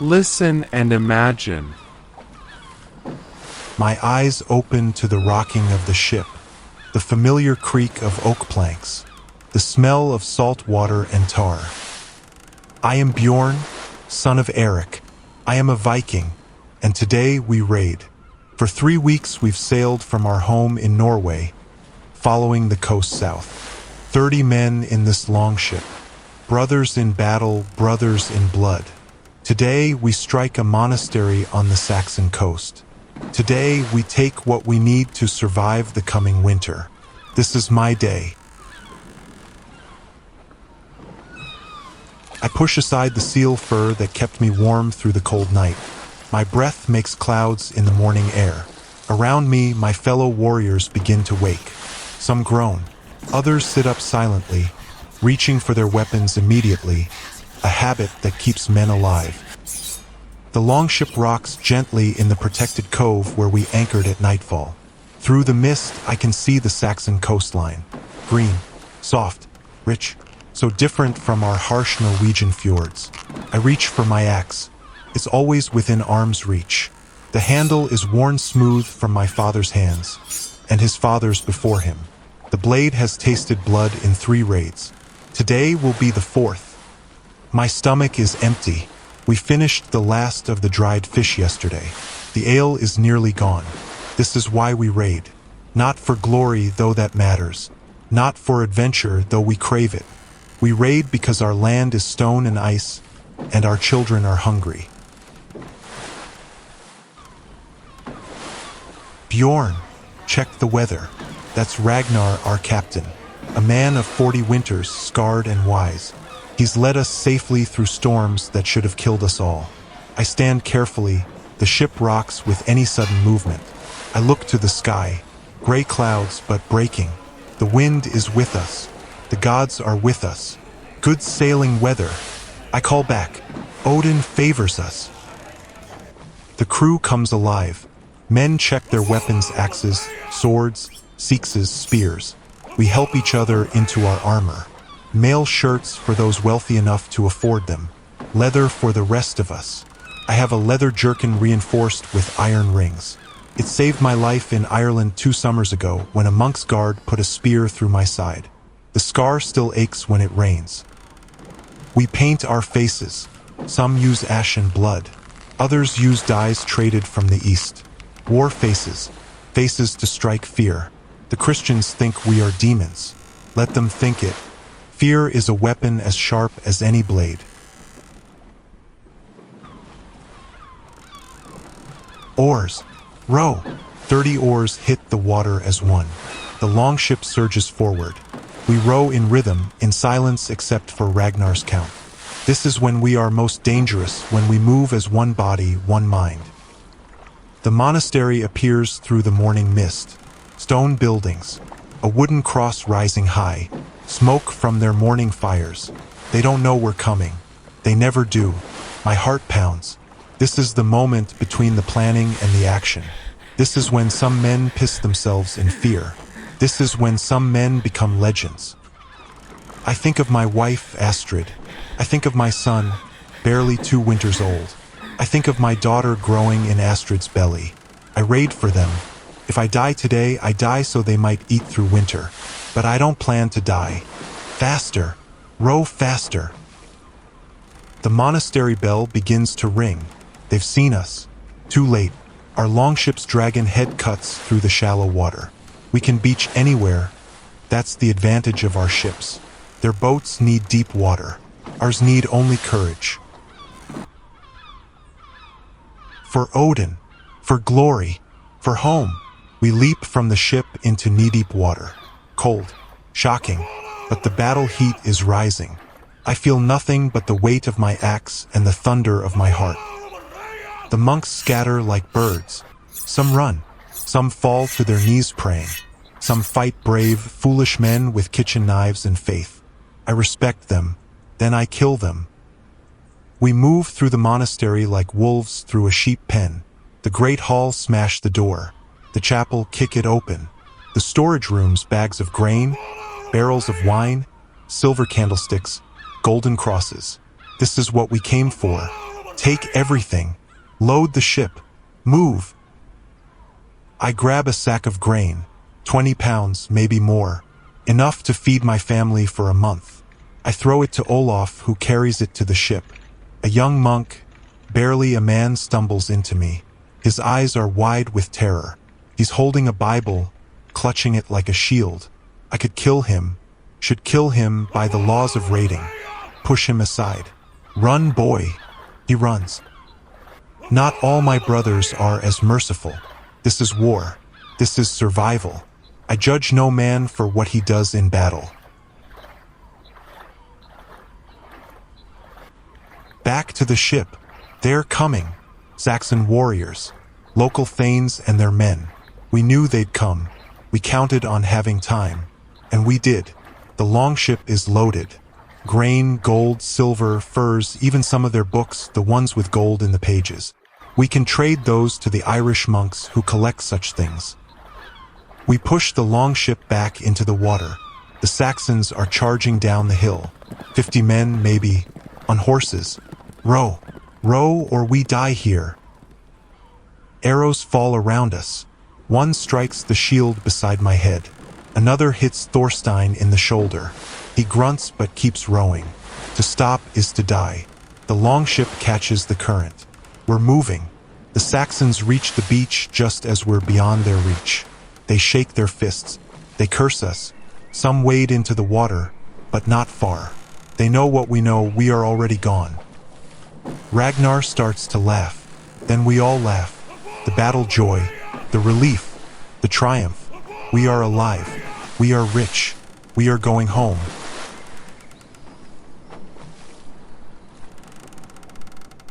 Listen and imagine. My eyes open to the rocking of the ship, the familiar creak of oak planks, the smell of salt water and tar. I am Bjorn, son of Eric. I am a Viking, and today we raid. For 3 weeks we've sailed from our home in Norway, following the coast south. 30 men in this longship, brothers in battle, brothers in blood. Today we strike a monastery on the Saxon coast. Today we take what we need to survive the coming winter. This is my day. I push aside the seal fur that kept me warm through the cold night. My breath makes clouds in the morning air. Around me, my fellow warriors begin to wake. Some groan. Others sit up silently, reaching for their weapons immediately, a habit that keeps men alive. The longship rocks gently in the protected cove where we anchored at nightfall. Through the mist, I can see the Saxon coastline. Green, soft, rich, so different from our harsh Norwegian fjords. I reach for my axe. It's always within arm's reach. The handle is worn smooth from my father's hands, and his father's before him. The blade has tasted blood in 3 raids. Today will be the 4th. My stomach is empty. We finished the last of the dried fish yesterday. The ale is nearly gone. This is why we raid. Not for glory, though that matters. Not for adventure, though we crave it. We raid because our land is stone and ice, and our children are hungry. Bjorn, check the weather. That's Ragnar, our captain. A man of 40 winters, scarred and wise. He's led us safely through storms that should have killed us all. I stand carefully. The ship rocks with any sudden movement. I look to the sky. Gray clouds, but breaking. The wind is with us. The gods are with us. Good sailing weather. I call back. Odin favors us. The crew comes alive. Men check their weapons, axes, swords, seekses, spears. We help each other into our armor. Mail shirts for those wealthy enough to afford them. Leather for the rest of us. I have a leather jerkin reinforced with iron rings. It saved my life in Ireland 2 summers ago when a monk's guard put a spear through my side. The scar still aches when it rains. We paint our faces. Some use ash and blood. Others use dyes traded from the East. War faces. Faces to strike fear. The Christians think we are demons. Let them think it. Fear is a weapon as sharp as any blade. Oars. Row. 30 oars hit the water as one. The longship surges forward. We row in rhythm, in silence except for Ragnar's count. This is when we are most dangerous, when we move as one body, one mind. The monastery appears through the morning mist. Stone buildings. A wooden cross rising high. Smoke from their morning fires. They don't know we're coming. They never do. My heart pounds. This is the moment between the planning and the action. This is when some men piss themselves in fear. This is when some men become legends. I think of my wife, Astrid. I think of my son, barely 2 winters old. I think of my daughter growing in Astrid's belly. I raid for them. If I die today, I die so they might eat through winter. But I don't plan to die. Faster. Row faster. The monastery bell begins to ring. They've seen us. Too late. Our longship's dragon head cuts through the shallow water. We can beach anywhere. That's the advantage of our ships. Their boats need deep water. Ours need only courage. For Odin, for glory, for home, we leap from the ship into knee-deep water. Cold, shocking, but the battle heat is rising. I feel nothing but the weight of my axe and the thunder of my heart. The monks scatter like birds. Some run. Some fall to their knees praying. Some fight brave, foolish men with kitchen knives and faith. I respect them. Then I kill them. We move through the monastery like wolves through a sheep pen. The great hall smash the door. The chapel kick it open. The storage rooms bags of grain, barrels of wine, silver candlesticks, golden crosses. This is what we came for. Take everything. Load the ship. Move. I grab a sack of grain, 20 pounds, maybe more, enough to feed my family for a month. I throw it to Olaf, who carries it to the ship. A young monk, barely a man, stumbles into me. His eyes are wide with terror. He's holding a Bible, clutching it like a shield. I could kill him, should kill him by the laws of rating. Push him aside. Run, boy. He runs. Not all my brothers are as merciful. This is war. This is survival. I judge no man for what he does in battle. Back to the ship. They're coming. Saxon warriors. Local thanes and their men. We knew they'd come. We counted on having time. And we did. The longship is loaded. Grain, gold, silver, furs, even some of their books, the ones with gold in the pages. We can trade those to the Irish monks who collect such things. We push the longship back into the water. The Saxons are charging down the hill. 50 men, maybe, on horses. Row. Row or we die here. Arrows fall around us. One strikes the shield beside my head. Another hits Thorstein in the shoulder. He grunts but keeps rowing. To stop is to die. The longship catches the current. We're moving. The Saxons reach the beach just as we're beyond their reach. They shake their fists. They curse us. Some wade into the water, but not far. They know what we know, we are already gone. Ragnar starts to laugh. Then we all laugh. The battle joy, the relief, the triumph. We are alive. We are rich. We are going home.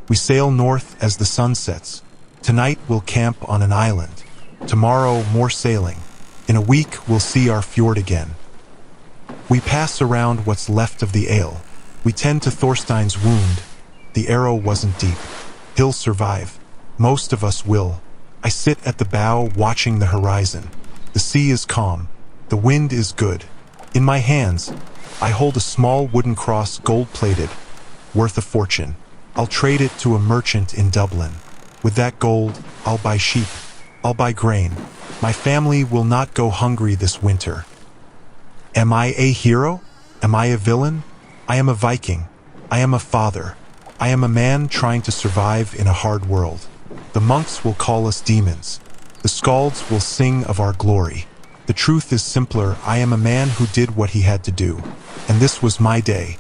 We sail north as the sun sets. Tonight we'll camp on an island. Tomorrow more sailing. In a week we'll see our fjord again. We pass around what's left of the ale. We tend to Thorstein's wound. The arrow wasn't deep. He'll survive. Most of us will. I sit at the bow watching the horizon. The sea is calm. The wind is good. In my hands, I hold a small wooden cross, gold-plated, worth a fortune. I'll trade it to a merchant in Dublin. With that gold, I'll buy sheep. I'll buy grain. My family will not go hungry this winter. Am I a hero? Am I a villain? I am a Viking. I am a father. I am a man trying to survive in a hard world. The monks will call us demons. The skalds will sing of our glory. The truth is simpler. I am a man who did what he had to do. And this was my day.